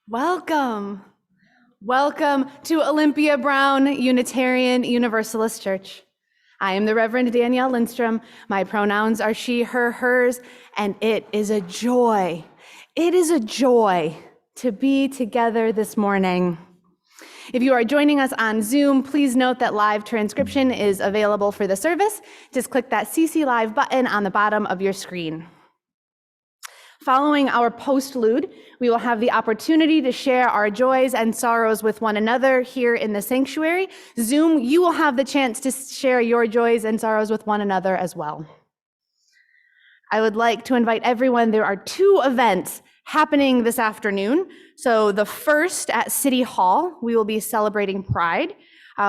Welcome. Welcome to Olympia Brown Unitarian Universalist Church. I am the Reverend Danielle Lindstrom. My pronouns are she, her, hers, and it is a joy. It is a joy to be together this morning. If you are joining us on Zoom, please note that live transcription is available for the service. Just click that CC Live button on the bottom of your screen. Following our postlude, we will have the opportunity to share our joys and sorrows with one another here in the sanctuary. Zoom, you will have the chance to share your joys and sorrows with one another as well. I would like to invite everyone, there are two events happening this afternoon. So the first at City Hall, we will be celebrating Pride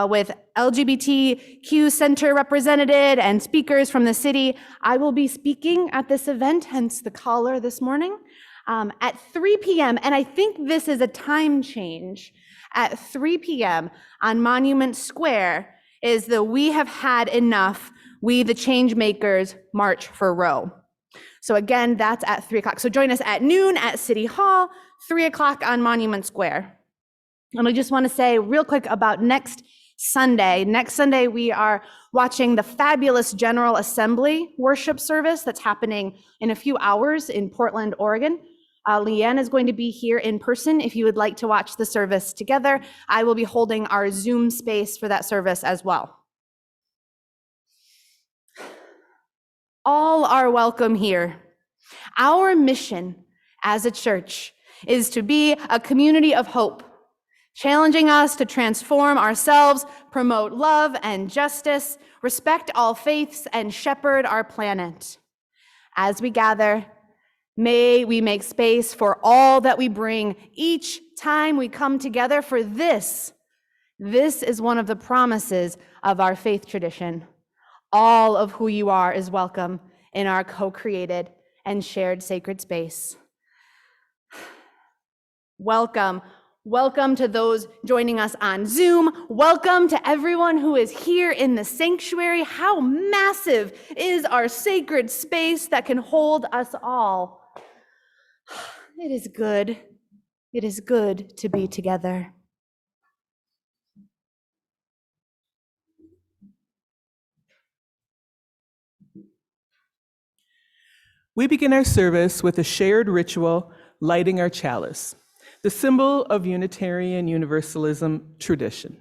with LGBTQ Center represented and speakers from the city. I will be speaking at this event, hence the collar this morning, at 3 p.m. And I think this is a time change. At 3 p.m. on Monument Square is the We Have Had Enough, We the Changemakers March for Roe. So again, that's at 3 o'clock. So join us at noon at City Hall, 3 o'clock on Monument Square. And I just want to say real quick about next Sunday. Next Sunday, we are watching the fabulous General Assembly worship service that's happening in a few hours in Portland, Oregon. Leanne is going to be here in person if you would like to watch the service together. I will be holding our Zoom space for that service as well. All are welcome here. Our mission as a church is to be a community of hope, challenging us to transform ourselves, promote love and justice, respect all faiths, and shepherd our planet. As we gather, may we make space for all that we bring each time we come together, for this is one of the promises of our faith tradition. All of who you are is welcome in our co-created and shared sacred space. Welcome. Welcome to those joining us on Zoom. Welcome to everyone who is here in the sanctuary. How massive is our sacred space that can hold us all? It is good. It is good to be together. We begin our service with a shared ritual, lighting our chalice, the symbol of Unitarian Universalism tradition.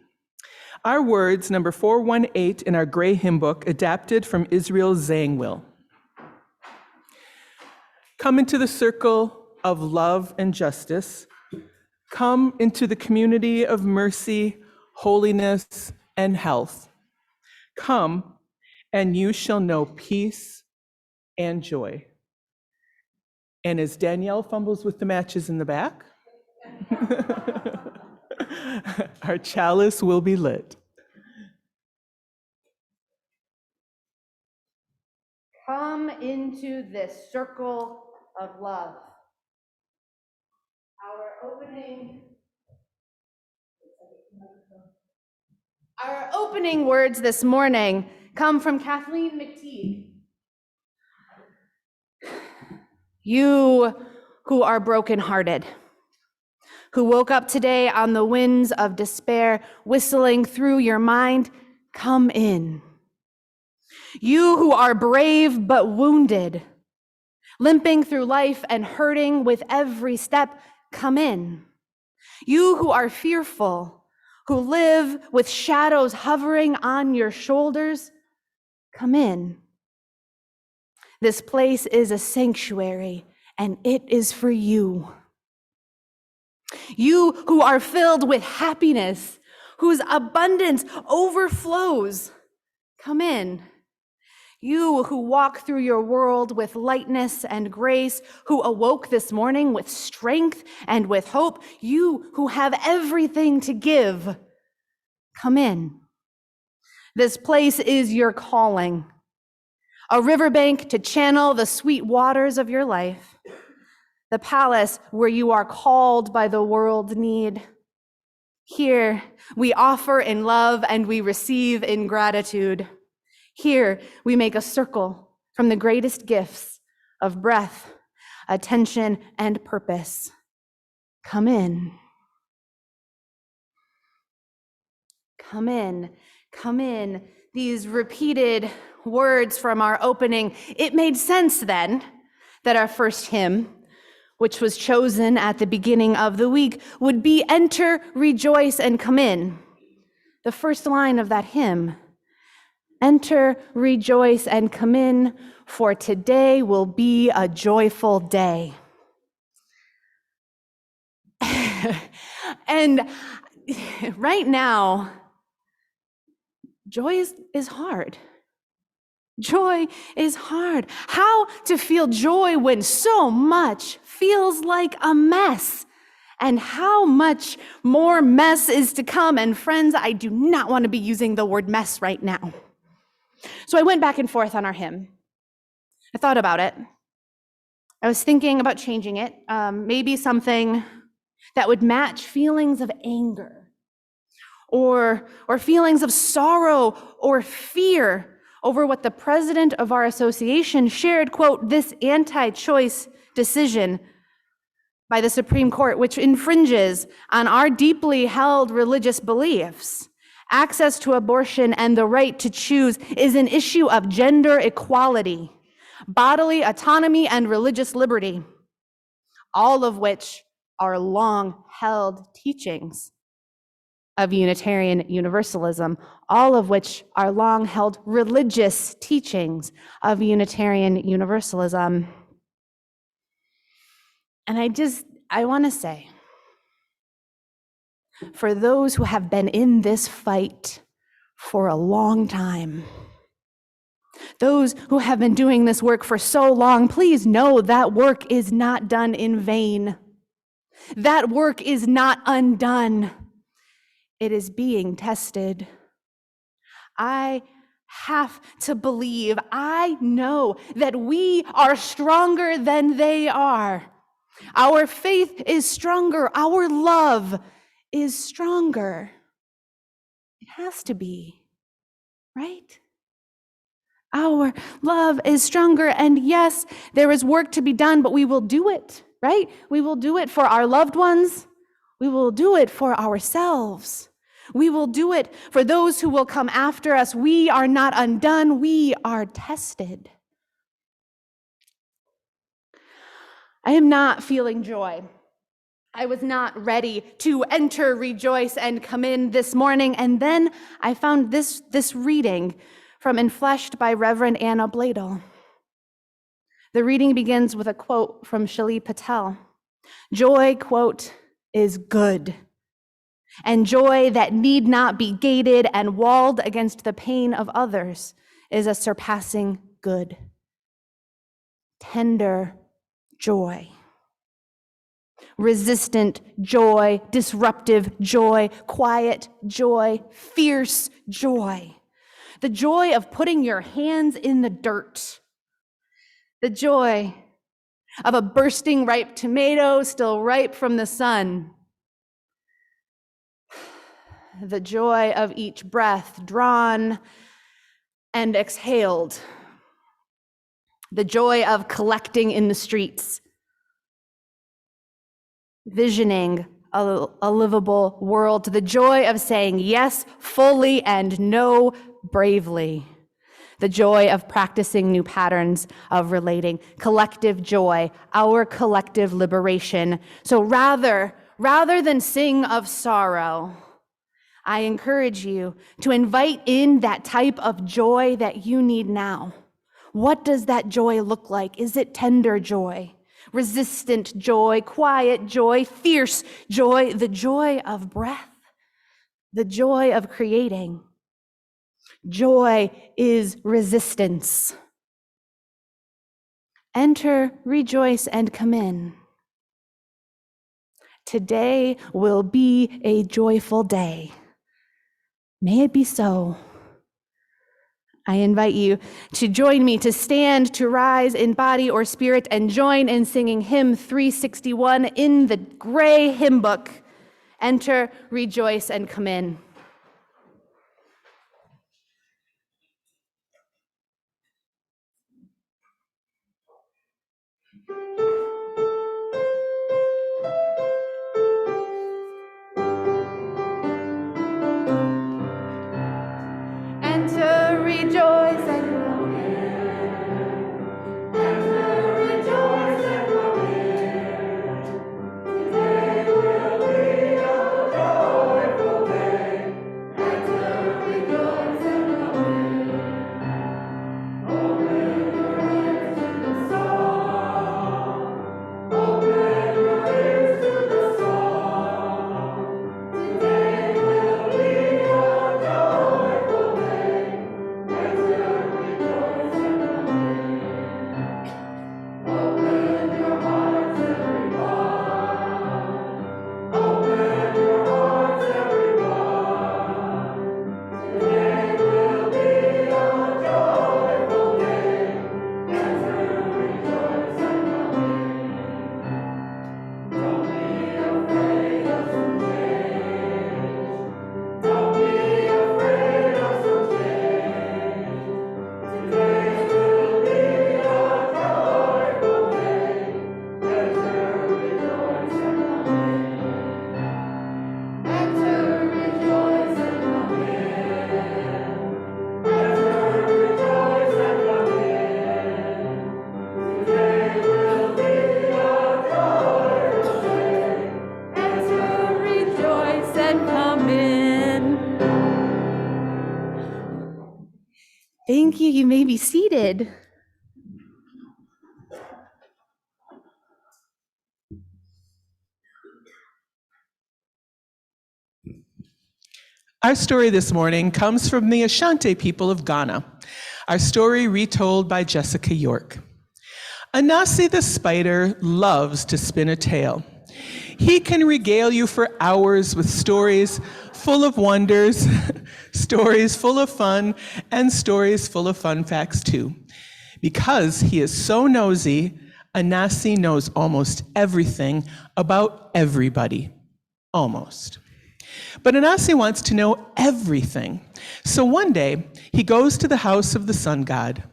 Our words, number 418 in our gray hymn book, adapted from Israel's Zangwill. Come into the circle of love and justice. Come into the community of mercy, holiness, and health. Come, and you shall know peace and joy. And as Danielle fumbles with the matches in the back, our chalice will be lit. Come into this circle of love. Our opening words this morning come from Kathleen McTeague. You who are brokenhearted, who woke up today on the winds of despair, whistling through your mind, come in. You who are brave but wounded, limping through life and hurting with every step, come in. You who are fearful, who live with shadows hovering on your shoulders, come in. This place is a sanctuary, and it is for you. You who are filled with happiness, whose abundance overflows, come in. You who walk through your world with lightness and grace, who awoke this morning with strength and with hope, you who have everything to give, come in. This place is your calling, a riverbank to channel the sweet waters of your life, the palace where you are called by the world's need. Here we offer in love and we receive in gratitude. Here we make a circle from the greatest gifts of breath, attention, and purpose. come in. Come in, come in. These repeated words from our opening, it made sense then that our first hymn, which was chosen at the beginning of the week, would be Enter, Rejoice, and Come In. The first line of that hymn, Enter, rejoice, and come in, for today will be a joyful day. And right now, joy is hard. Joy is hard. How to feel joy when so much feels like a mess? And how much more mess is to come? And friends, I do not want to be using the word mess right now. So I went back and forth on our hymn. I thought about it. I was thinking about changing it, maybe something that would match feelings of anger or feelings of sorrow or fear over what the president of our association shared, quote, this anti-choice decision by the Supreme Court, which infringes on our deeply held religious beliefs. Access to abortion and the right to choose is an issue of gender equality, bodily autonomy, and religious liberty, all of which are long-held teachings of Unitarian Universalism, all of which are long-held religious teachings of Unitarian Universalism. And I want to say, for those who have been in this fight for a long time, those who have been doing this work for so long, please know that work is not done in vain. That work is not undone. It is being tested. I have to believe, I know that we are stronger than they are. Our faith is stronger. Our love is stronger. It has to be, right? Our love is stronger. And yes, there is work to be done, but we will do it, right? We will do it for our loved ones. We will do it for ourselves. We will do it for those who will come after us. We are not undone. We are tested. I am not feeling joy. I was not ready to enter, rejoice, and come in this morning. And then I found this reading from Enfleshed by Reverend Anna Bladel. The reading begins with a quote from Shali Patel. Joy, quote, is good. And joy that need not be gated and walled against the pain of others is a surpassing good. Tender joy. Resistant joy, disruptive joy, quiet joy, fierce joy. The joy of putting your hands in the dirt. The joy of a bursting ripe tomato still ripe from the sun. The joy of each breath drawn and exhaled. The joy of collecting in the streets. Visioning a livable world. The joy of saying yes fully and no bravely. The joy of practicing new patterns of relating. Collective joy, our collective liberation. So rather than sing of sorrow, I encourage you to invite in that type of joy that you need now. What does that joy look like? Is it tender joy, resistant joy, quiet joy, fierce joy, the joy of breath, the joy of creating? Joy is resistance. Enter, rejoice, and come in. Today will be a joyful day. May it be so. I invite you to join me, to stand, to rise in body or spirit, and join in singing hymn 361 in the gray hymn book. Enter, rejoice, and come in. Thank you. You may be seated. Our story this morning comes from the Ashanti people of Ghana. Our story retold by Jessica York. Anasi the spider loves to spin a tale. He can regale you for hours with stories full of wonders, stories full of fun, and stories full of fun facts too. Because he is so nosy, Anasi knows almost everything about everybody. Almost. But Anasi wants to know everything. So one day, he goes to the house of the sun god.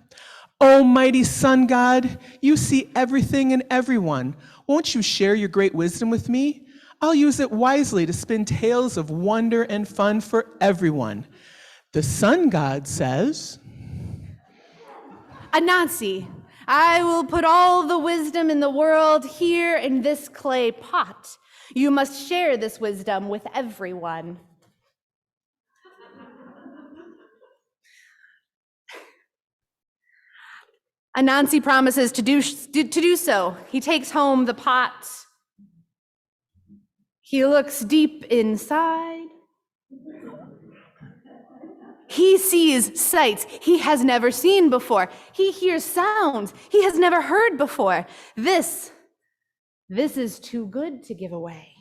"Oh, mighty sun god, you see everything and everyone. Won't you share your great wisdom with me? I'll use it wisely to spin tales of wonder and fun for everyone." The sun god says, Anansi, I will put all the wisdom in the world here in this clay pot. You must share this wisdom with everyone. Anansi promises to do so. He takes home the pot. He looks deep inside. He sees sights he has never seen before. He hears sounds he has never heard before. This is too good to give away.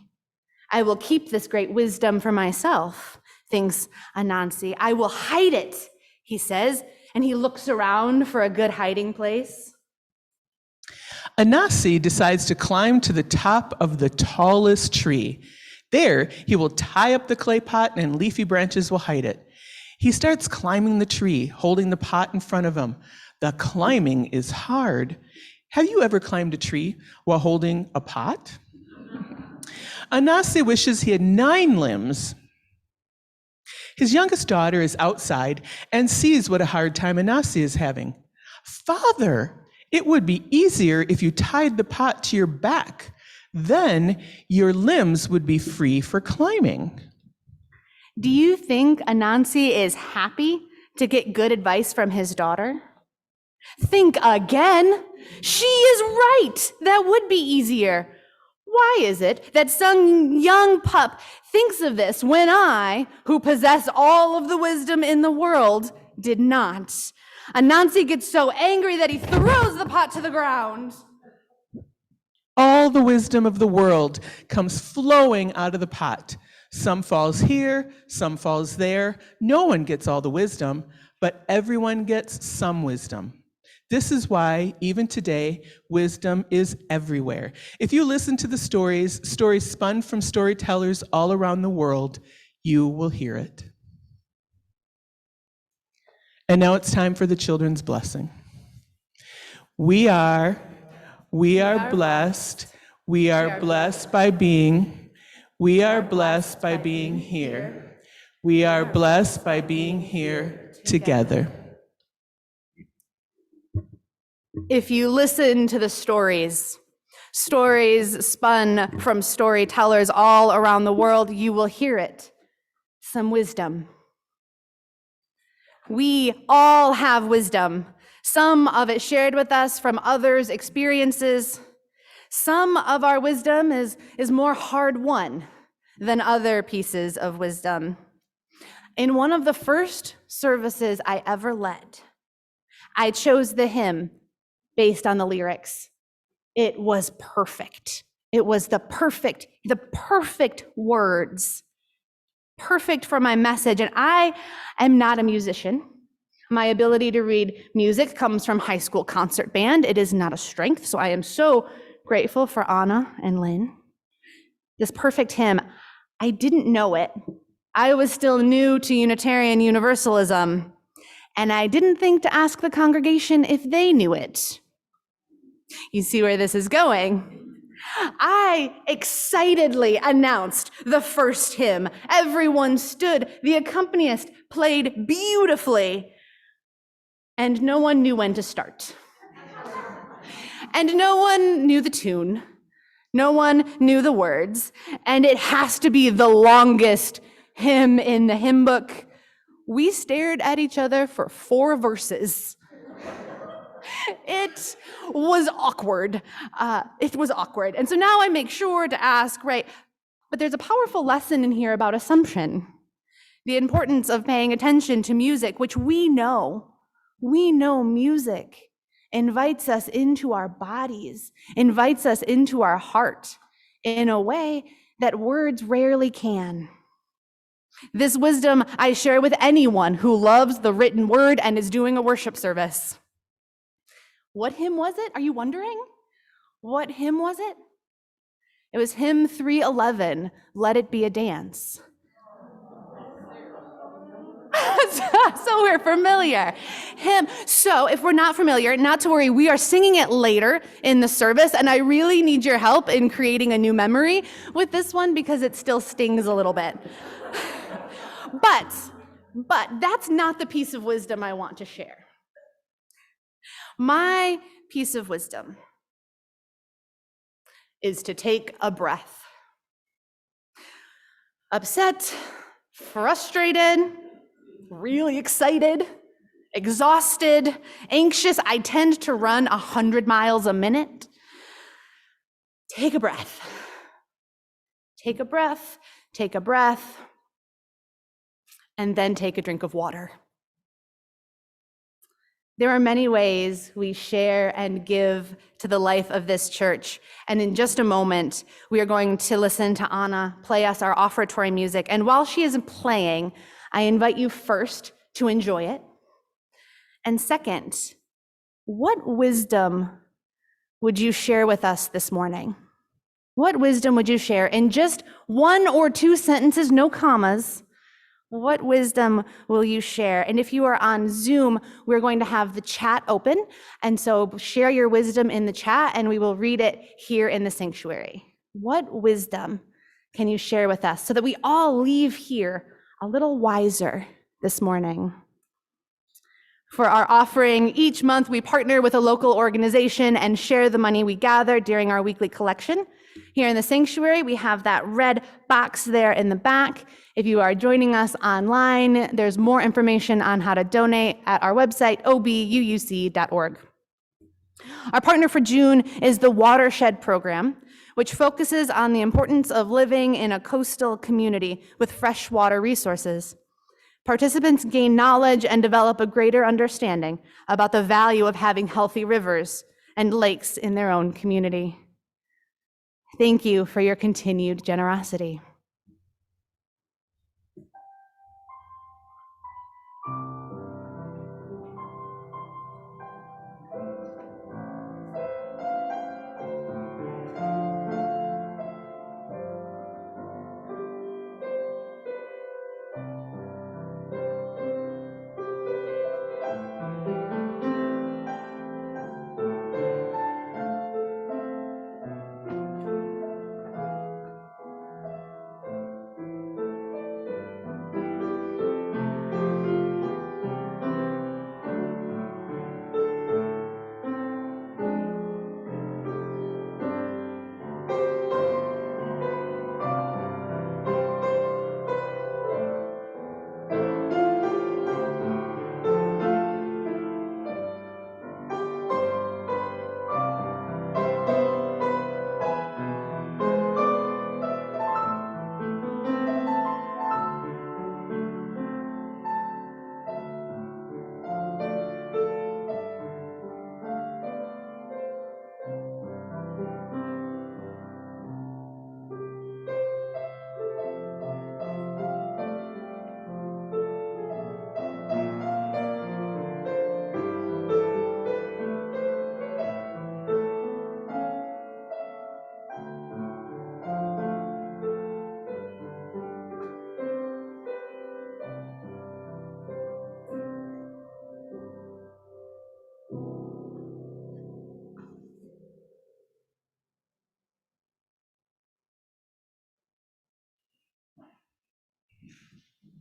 I will keep this great wisdom for myself, thinks Anansi. I will hide it, he says, and he looks around for a good hiding place. Anasi decides to climb to the top of the tallest tree. There, he will tie up the clay pot and leafy branches will hide it. He starts climbing the tree, holding the pot in front of him. The climbing is hard. Have you ever climbed a tree while holding a pot? Anasi wishes he had 9 limbs. His youngest daughter is outside and sees what a hard time Anasi is having. "Father, it would be easier if you tied the pot to your back. Then your limbs would be free for climbing." Do you think Anansi is happy to get good advice from his daughter? Think again. She is right. That would be easier. Why is it that some young pup thinks of this when I, who possess all of the wisdom in the world, did not? Anansi gets so angry that he throws the pot to the ground. All the wisdom of the world comes flowing out of the pot. Some falls here, some falls there. No one gets all the wisdom, but everyone gets some wisdom. This is why, even today, wisdom is everywhere. If you listen to the stories spun from storytellers all around the world, you will hear it. And now it's time for the children's blessing. We are blessed. We are blessed by being. We are blessed by being here. We are blessed by being here together. If you listen to the stories spun from storytellers all around the world, you will hear it. Some wisdom. We all have wisdom. Some of it shared with us from others' experiences. Some of our wisdom is more hard-won than other pieces of wisdom. In one of the first services I ever led, I chose the hymn based on the lyrics. It was perfect. It was the perfect words, perfect for my message. And I am not a musician. My ability to read music comes from high school concert band. It is not a strength. So I am so grateful for Anna and Lynn. This perfect hymn, I didn't know it. I was still new to Unitarian Universalism, and I didn't think to ask the congregation if they knew it. You see where this is going? I excitedly announced the first hymn. Everyone stood. The accompanist played beautifully, and no one knew when to start. And no one knew the tune. No one knew the words, and it has to be the longest hymn in the hymn book. We stared at each other for 4 verses. It was awkward. It was awkward. And so now I make sure to ask, right, but there's a powerful lesson in here about assumption, the importance of paying attention to music, which we know music invites us into our bodies, invites us into our heart in a way that words rarely can. This wisdom I share with anyone who loves the written word and is doing a worship service. What hymn was it? Are you wondering? What hymn was it? It was hymn 311, Let It Be a Dance. So we're familiar. Hymn. So if we're not familiar, not to worry, we are singing it later in the service, and I really need your help in creating a new memory with this one because it still stings a little bit. But that's not the piece of wisdom I want to share. My piece of wisdom is to take a breath. Upset, frustrated, really excited, exhausted, anxious. I tend to run 100 miles a minute. Take a breath. Take a breath, take a breath, and then take a drink of water. There are many ways we share and give to the life of this church. And in just a moment, we are going to listen to Anna play us our offertory music. And while she is playing, I invite you first to enjoy it. And second, what wisdom would you share with us this morning? What wisdom would you share in just 1 or 2 sentences, no commas? What wisdom will you share? And if you are on Zoom, we're going to have the chat open. And so share your wisdom in the chat and we will read it here in the sanctuary. What wisdom can you share with us so that we all leave here a little wiser this morning? For our offering, each month we partner with a local organization and share the money we gather during our weekly collection. Here in the sanctuary, we have that red box there in the back. If you are joining us online, there's more information on how to donate at our website, obuuc.org. Our partner for June is the Watershed Program, which focuses on the importance of living in a coastal community with freshwater resources. Participants gain knowledge and develop a greater understanding about the value of having healthy rivers and lakes in their own community. Thank you for your continued generosity.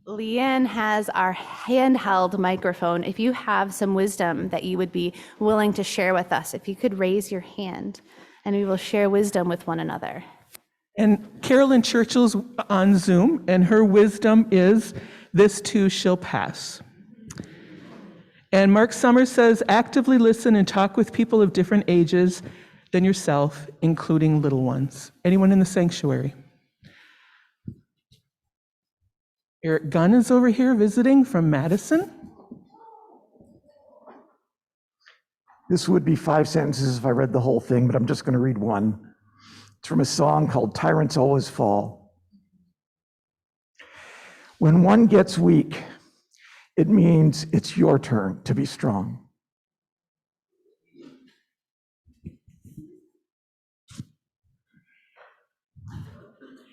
Leanne has our handheld microphone. If you have some wisdom that you would be willing to share with us, if you could raise your hand and we will share wisdom with one another. And Carolyn Churchill's on Zoom, and her wisdom is This too shall pass. And Mark Summers says, actively listen and talk with people of different ages than yourself, including little ones. Anyone in the sanctuary? Eric Gunn is over here visiting from Madison. This would be 5 sentences if I read the whole thing, but I'm just going to read one. It's from a song called Tyrants Always Fall. When one gets weak, it means it's your turn to be strong.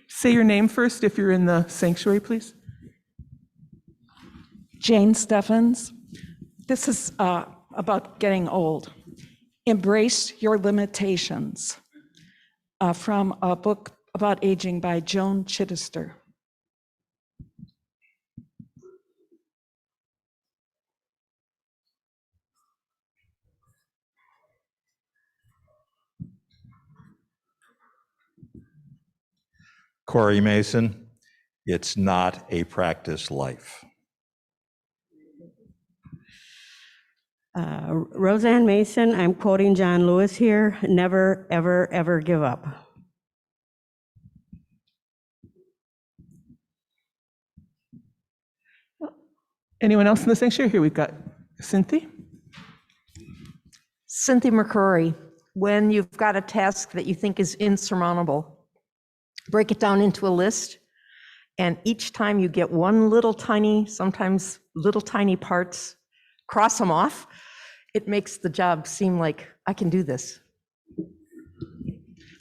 Say your name first if you're in the sanctuary, please. Jane Steffens. This is about getting old. Embrace your limitations, from a book about aging by Joan Chittister. Corey Mason, it's not a practice life. Roseanne Mason, I'm quoting John Lewis here, never, ever, ever give up. Anyone else in the sanctuary? Here we've got Cynthia. Cynthia McCrory, when you've got a task that you think is insurmountable, break it down into a list, and each time you get one little tiny, sometimes little tiny parts, cross them off. It makes the job seem like I can do this.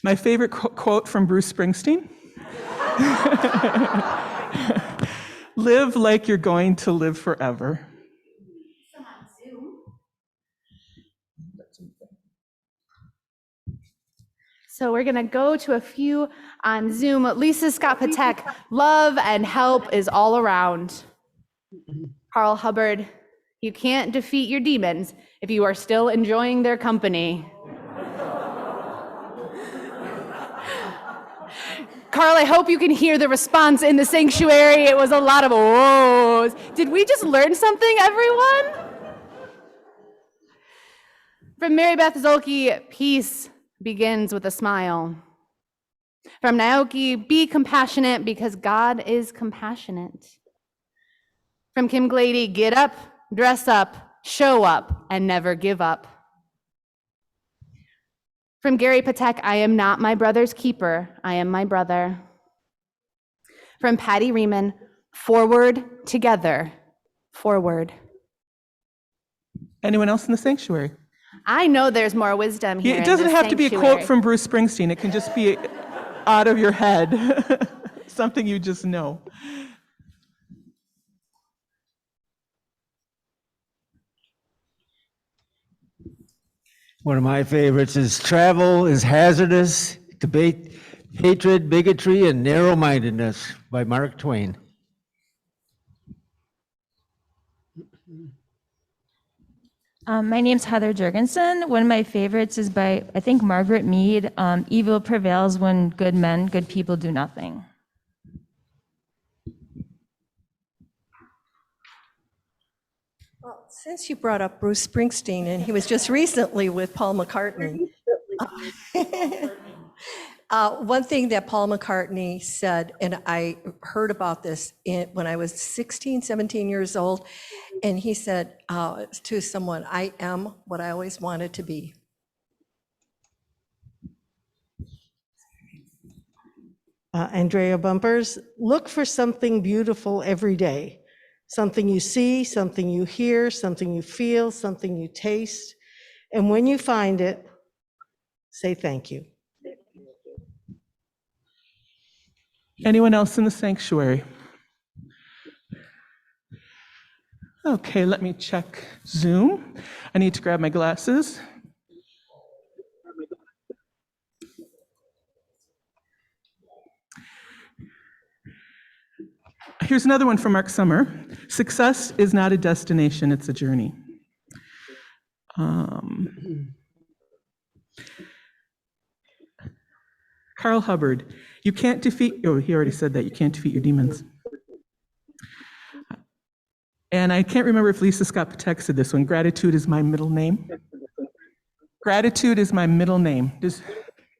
My favorite quote from Bruce Springsteen. Live like you're going to live forever. So we're gonna go to a few on Zoom. Lisa Scott Patek, love and help is all around. Carl Hubbard, you can't defeat your demons if you are still enjoying their company. Carl, I hope you can hear the response in the sanctuary. It was a lot of whoas. Did we just learn something, everyone? From Mary Beth Zolke, peace begins with a smile. From Naoki, be compassionate because God is compassionate. From Kim Glady, get up, dress up, show up, and never give up. From Gary Patek, I am not my brother's keeper, I am my brother. From Patty Riemann, forward, together, forward. Anyone else in the sanctuary? I know there's more wisdom here. It doesn't in this have to be a quote sanctuary. from Bruce Springsteen. It can just be out of your head, something you just know. One of my favorites is travel is hazardous, debate, hatred, bigotry, and narrow-mindedness by Mark Twain. My name's Heather Jurgensen. One of my favorites is by, I think, Margaret Mead. Evil prevails when good men, good people do nothing. Well, since you brought up Bruce Springsteen, and he was just recently with Paul McCartney. One thing that Paul McCartney said, and I heard about this when I was 16, 17 years old, and he said to someone, I am what I always wanted to be. Andrea Bumpers, look for something beautiful every day. Something you see, something you hear, something you feel, something you taste. And when you find it, say thank you. Anyone else in the sanctuary? Okay, let me check Zoom. I need to grab my glasses. Here's another one from Mark Summer. Success is not a destination, it's a journey. Carl Hubbard, you can't defeat, oh, he already said that, you can't defeat your demons. And I can't remember if Lisa Scott texted this one. Gratitude is my middle name. Gratitude is my middle name. Does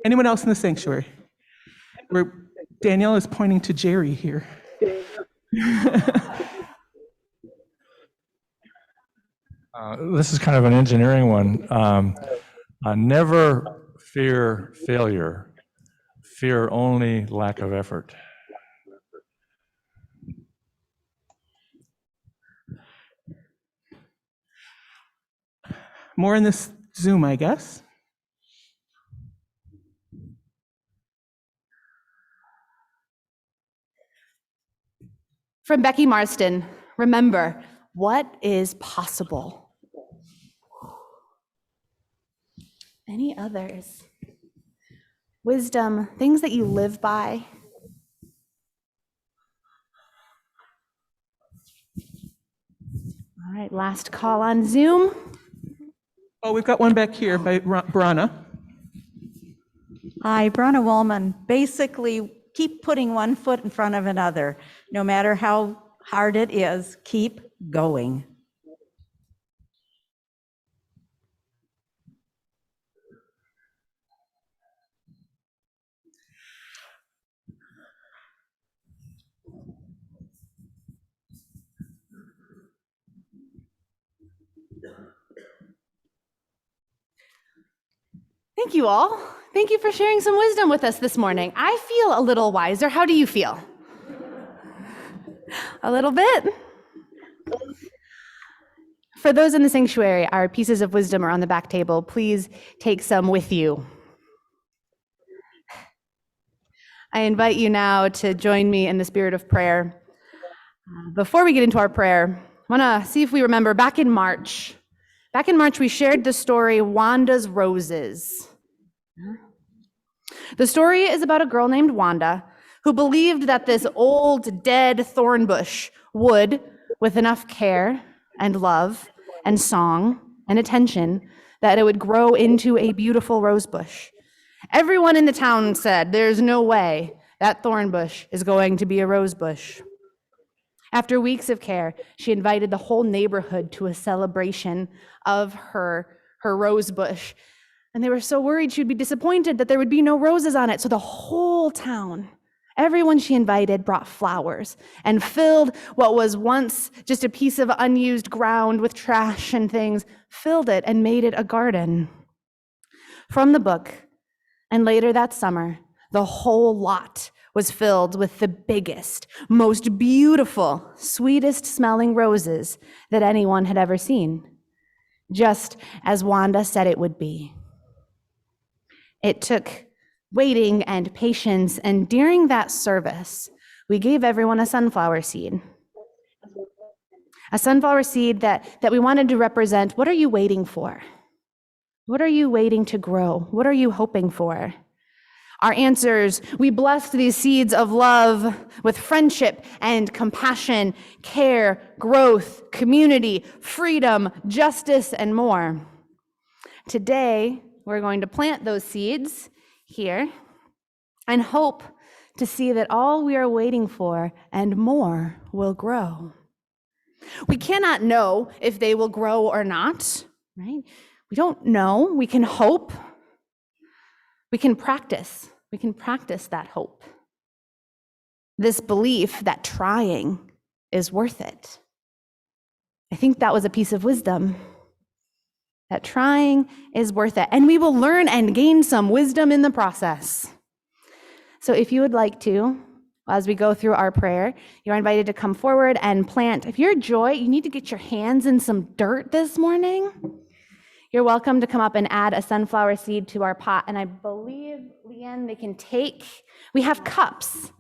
anyone else in the sanctuary? Danielle is pointing to Jerry here. This is kind of an engineering one. Never fear failure. Fear only lack of effort. More in this Zoom, I guess. From Becky Marston, remember, what is possible? Any others? Wisdom, things that you live by. All right, last call on Zoom. Oh, we've got one back here by Brana. Hi, Brona Wollman. Basically, keep putting one foot in front of another. No matter how hard it is, keep going. Thank you all. Thank you for sharing some wisdom with us this morning. I feel a little wiser. How do you feel? A little bit. For those in the sanctuary, our pieces of wisdom are on the back table. Please take some with you. I invite you now to join me in the spirit of prayer. Before we get into our prayer, I want to see if we remember back in March. Back in March, we shared the story Wanda's Roses. The story is about a girl named Wanda who believed that this old, dead thorn bush would, with enough care and love and song and attention, that it would grow into a beautiful rose bush. Everyone in the town said, there's no way that thorn bush is going to be a rose bush. After weeks of care, she invited the whole neighborhood to a celebration of her rose bush. And they were so worried she'd be disappointed that there would be no roses on it. So the whole town, everyone she invited, brought flowers and filled what was once just a piece of unused ground with trash and things, filled it and made it a garden. From the book, and later that summer, the whole lot was filled with the biggest, most beautiful, sweetest smelling roses that anyone had ever seen, just as Wanda said it would be. It took waiting and patience, and during that service, we gave everyone a sunflower seed. A sunflower seed that we wanted to represent, what are you waiting for? What are you waiting to grow? What are you hoping for? Our answers, we blessed these seeds of love with friendship and compassion, care, growth, community, freedom, justice, and more. Today, we're going to plant those seeds here and hope to see that all we are waiting for and more will grow. We cannot know if they will grow or not, right? We don't know. We can hope. We can practice. We can practice that hope. This belief that trying is worth it. I think that was a piece of wisdom. That trying is worth it. And we will learn and gain some wisdom in the process. So if you would like to, as we go through our prayer, you're invited to come forward and plant. If you're Joy, you need to get your hands in some dirt this morning. You're welcome to come up and add a sunflower seed to our pot. And I believe, Leanne, we have cups.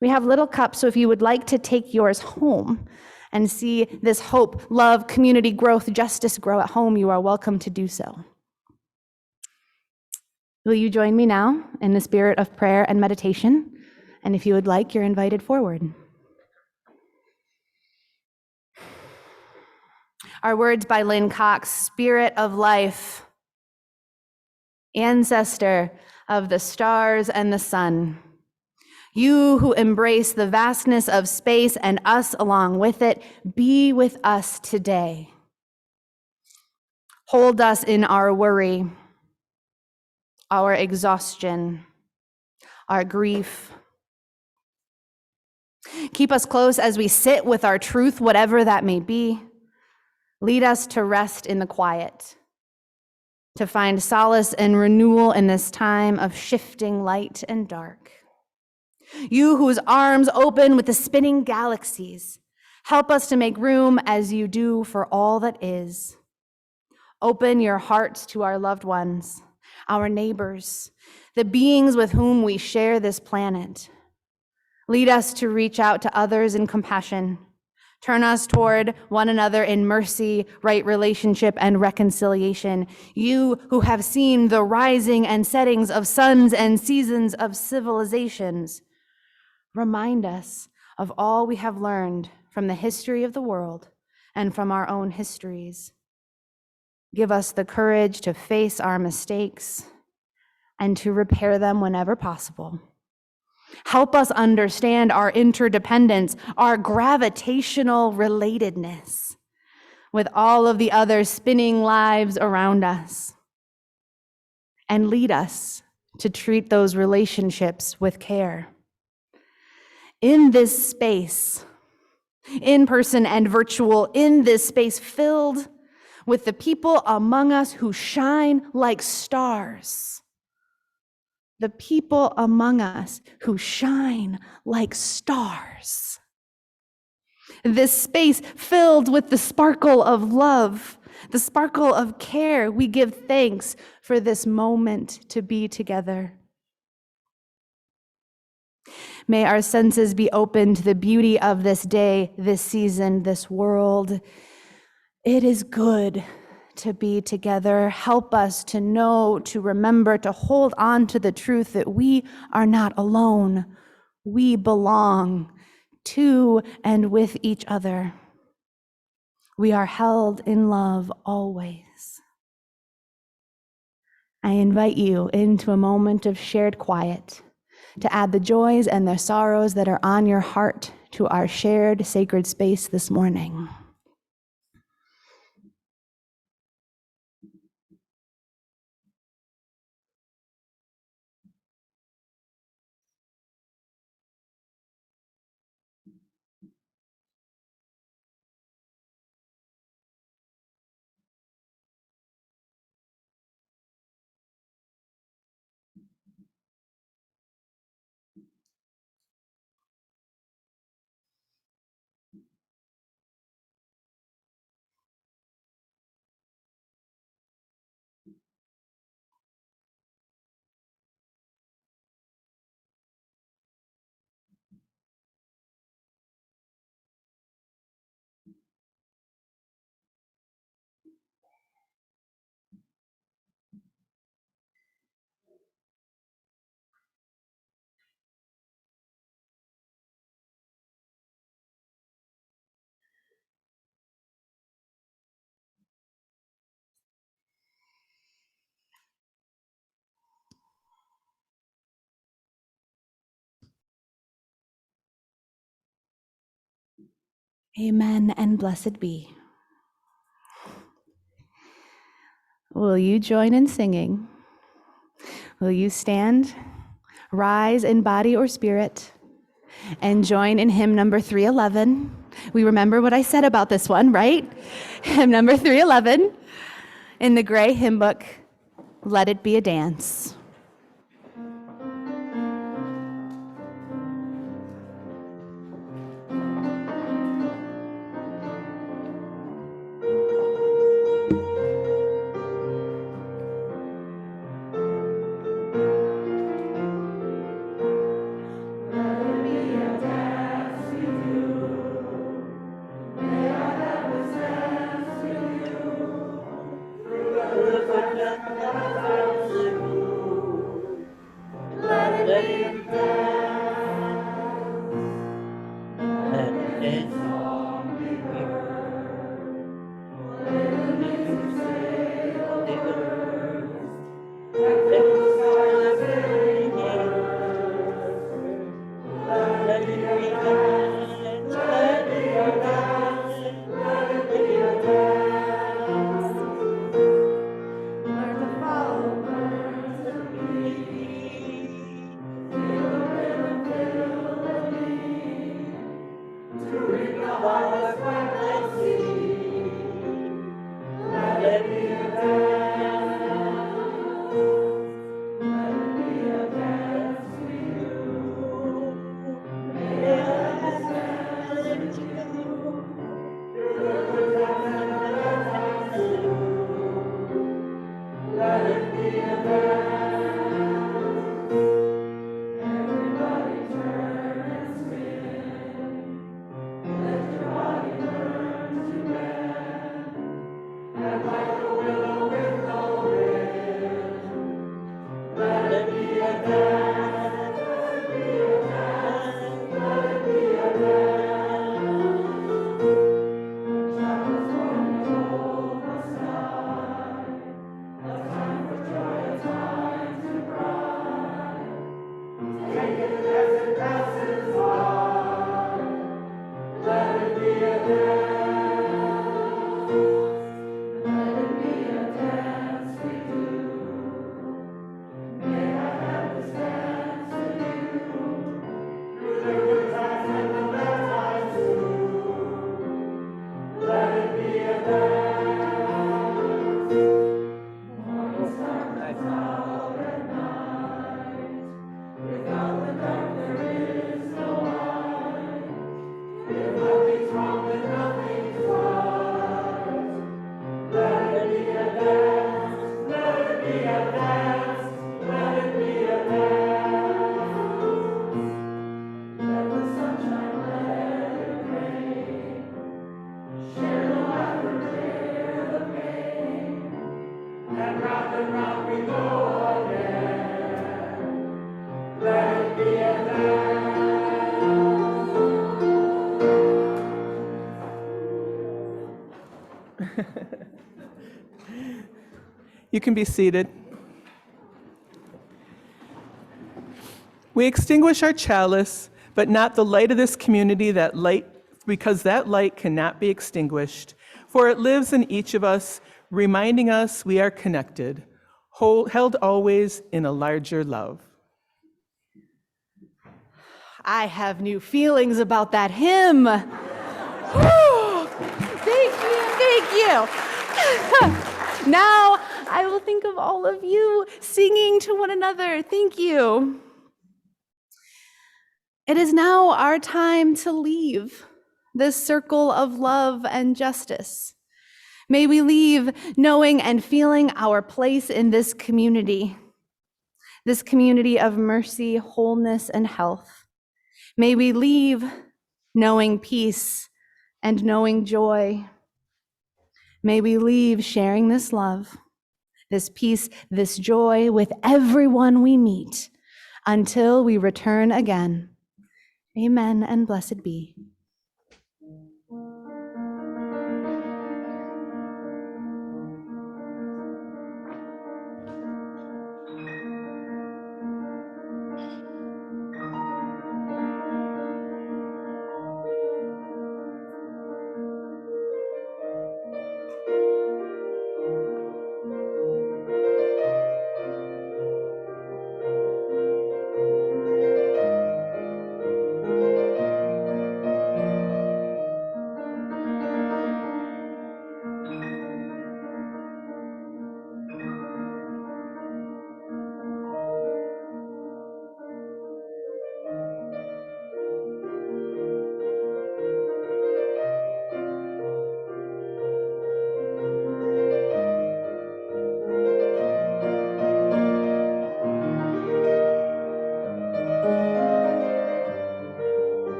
We have little cups. So if you would like to take yours home and see this hope, love, community growth, justice grow at home, you are welcome to do so. Will you join me now in the spirit of prayer and meditation? And if you would like, you're invited forward. Our words by Lynn Cox, Spirit of life, ancestor of the stars and the sun, You who embrace the vastness of space and us along with it, be with us today. Hold us in our worry, our exhaustion, our grief. Keep us close as we sit with our truth, whatever that may be. Lead us to rest in the quiet, to find solace and renewal in this time of shifting light and dark. You whose arms open with the spinning galaxies, help us to make room as you do for all that is. Open your hearts to our loved ones, our neighbors, the beings with whom we share this planet. Lead us to reach out to others in compassion. Turn us toward one another in mercy, right relationship, and reconciliation. You who have seen the rising and settings of suns and seasons of civilizations, remind us of all we have learned from the history of the world and from our own histories. Give us the courage to face our mistakes and to repair them whenever possible. Help us understand our interdependence, our gravitational relatedness with all of the other spinning lives around us, and lead us to treat those relationships with care. In this space, in person and virtual, in this space filled with the people among us who shine like stars. The people among us who shine like stars. This space filled with the sparkle of love, the sparkle of care. We give thanks for this moment to be together. May our senses be open to the beauty of this day, this season, this world. It is good to be together. Help us to know, to remember, to hold on to the truth that we are not alone. We belong to and with each other. We are held in love always. I invite you into a moment of shared quiet to add the joys and the sorrows that are on your heart to our shared sacred space this morning. Amen and blessed be. Will you join in singing? Will you stand, rise in body or spirit, and join in hymn number 311? We remember what I said about this one, right? Hymn number 311 in the gray hymn book, Let It Be a Dance. You can be seated. We extinguish our chalice, but not the light of this community, because that light cannot be extinguished, for it lives in each of us, reminding us we are connected, held always in a larger love. I have new feelings about that hymn. Whew. Thank you. Now I will think of all of you singing to one another. Thank you. It is now our time to leave this circle of love and justice. May we leave knowing and feeling our place in this community of mercy, wholeness, and health. May we leave knowing peace and knowing joy. May we leave sharing this love, this peace, this joy with everyone we meet until we return again. Amen and blessed be.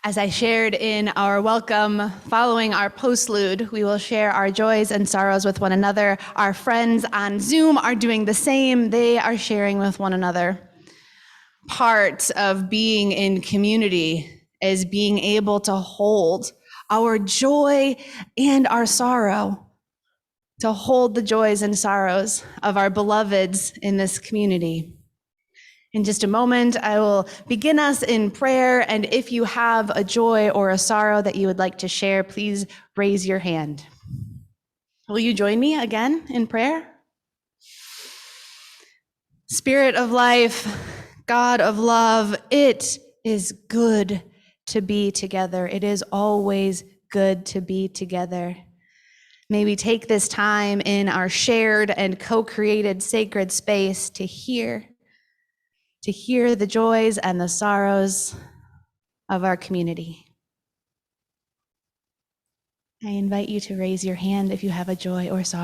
As I shared in our welcome, following our postlude, we will share our joys and sorrows with one another. Our friends on Zoom are doing the same. They are sharing with one another. Part of being in community is being able to hold our joy and our sorrow, to hold the joys and sorrows of our beloveds in this community. In just a moment, I will begin us in prayer, and if you have a joy or a sorrow that you would like to share, please raise your hand. Will you join me again in prayer? Spirit of life, God of love, it is good to be together. It is always good to be together. May we take this time in our shared and co-created sacred space to hear the joys and the sorrows of our community. I invite you to raise your hand if you have a joy or sorrow.